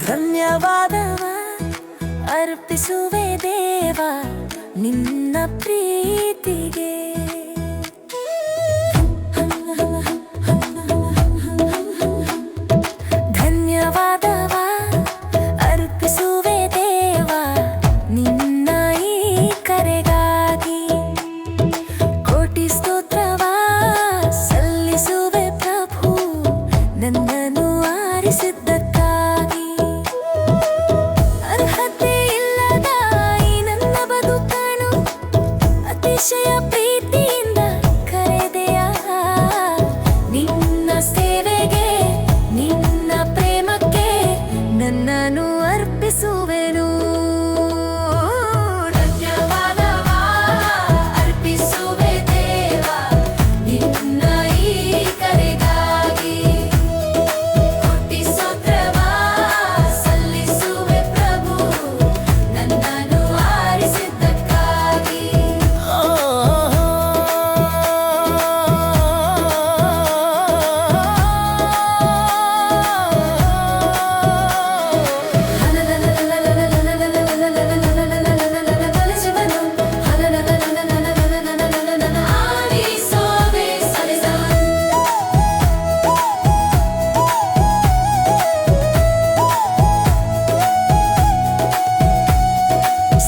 ಧನ್ಯವಾದವ ಅರ್ಪಿಸುವೆ ದೇವ ನಿನ್ನ ಪ್ರೀತಿಗೆ. ಧನ್ಯವಾದವ ಅರ್ಪಿಸುವೆ ದೇವ ನಿನ್ನ ಈ ಕರೆಗಾಗಿ. ಕೋಟಿ ಸ್ತೋತ್ರವ ಸಲ್ಲಿಸುವೆ ಪ್ರಭು ನನ್ನನ್ನು ಆರಿಸಿದ್ದಕ್ಕಾಗಿ. ಅರ್ಹತೆ ಇಲ್ಲದ ಈ ನನ್ನ ಬದುಕನ್ನು ಅತಿಶಯ ಪ್ರೀತಿಯಿಂದ ಕರೆದೆಯ. ನಿನ್ನ ಸೇವೆಗೆ ನಿನ್ನ ಪ್ರೇಮಕ್ಕೆ ನನ್ನನ್ನು ಅರ್ಪಿಸುವೆನು. ಧನ್ಯವಾದವ ಅರ್ಪಿಸುವೆ ದೇವ ನಿನ್ನ ಈ ಕರೆಗಾಗಿ. ಕೋಟಿ ಸ್ತೋತ್ರವ ಸಲ್ಲಿಸುವೆ ಪ್ರಭು ನನ್ನನ್ನು ಆರಿಸಿದ್ದಕ್ಕಾಗಿ.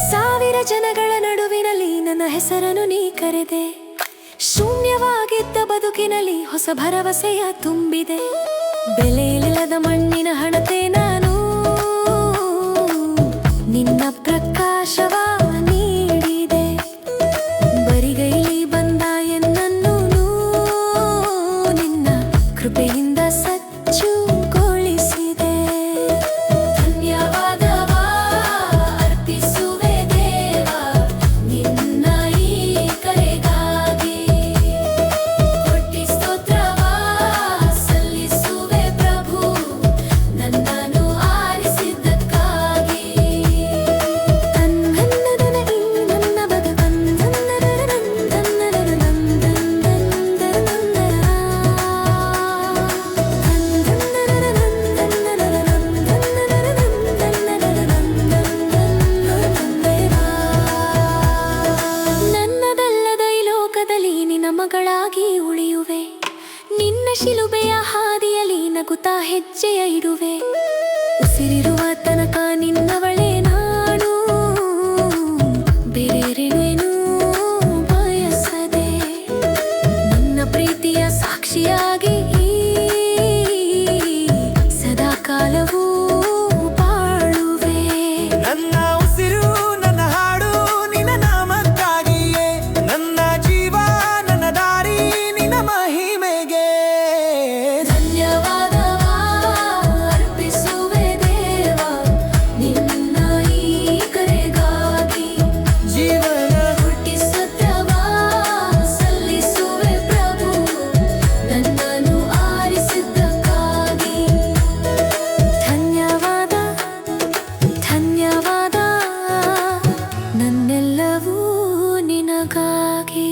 ಸಾವಿರ ಜನಗಳ ನಡುವಿನಲ್ಲಿ ನನ್ನ ಹೆಸರನ್ನು ನೀ ಕರೆದೆ. ಶೂನ್ಯವಾಗಿದ್ದ ಬದುಕಿನಲ್ಲಿ ಹೊಸ ಭರವಸೆಯ ತುಂಬಿದೆ. ಬೆಲೆಯಿಲ್ಲದ ಮಣ್ಣಿನ ಹಣತೆ ನಾನು ನಿನ್ನ ಪ್ರಕಾಶವ ನೀಡಿದೆ. ಬರಿಗೈಲಿ ಬಂದ ಎನ್ನನ್ನು ನಿನ್ನ ಕೃಪೆಯಿಂದ ಸಚ್ಚುಗೊಳಿಸಿದೆ. ಧನ್ಯವಾದವ ಅರ್ಪಿಸುವೆ ದೇವ ನಿನ್ನ ಈ ಕರೆಗಾಗಿ. ಕೋಟಿ ಸ್ತೋತ್ರವ ಸಲ್ಲಿಸುವೆ ಪ್ರಭು ನನ್ನನ್ನು ಆರಿಸಿದ್ದಕ್ಕಾಗಿ. ನನ್ನ ನನ್ನದಲ್ಲದ ಈ ಲೋಕದಲ್ಲಿ ನಿನ್ನ ಮಗಳಾಗಿ ಉಳಿಯುವೆ. ನಿನ್ನ ಶಿಲುಬೆಯ ಹಾದಿಯಲ್ಲಿ ನಗುತ್ತಾ ಹೆಜ್ಜೆಯ ಇಡುವೆ. ಉಸಿರಿರುವ ತನಕ ನಿನ್ನವಳೇ ನಾನು ಬೇರೇನೇನು ಬಯಸದೆ. ನಿನ್ನ ಪ್ರೀತಿಯ ಸಾಕ್ಷಿಯಾಗಿ ಸದಾ ಕಾಲವೂ ಬಾಳುವೆ. ನನ್ನ ಉಸಿರು ನನ್ನ ಹಾಡು ನಿನ್ನ ನಾಮಕ್ಕಾಗಿಯೇ. ನನ್ನ ಜೀವ ನನ್ನ ದಾರಿ ನಿನ್ನ ಮಹಿಮೆಗೆ. ಧನ್ಯವಾದವ ಅರ್ಪಿಸುವೆ ದೇವ ನಿನ್ನ ಈ ಕರೆಗಾಗಿ. ಜೀವನ ಕೋಟಿ ಸ್ತೋತ್ರವ ಸಲ್ಲಿಸುವೆ ಪ್ರಭು ನನ್ನನ್ನು ಆರಿಸಿದ್ದಕ್ಕಾಗಿ. ಧನ್ಯವಾದ ಧನ್ಯವಾದ ನನ್ನೆಲ್ಲವೂ ನಿನಗಾಗಿ.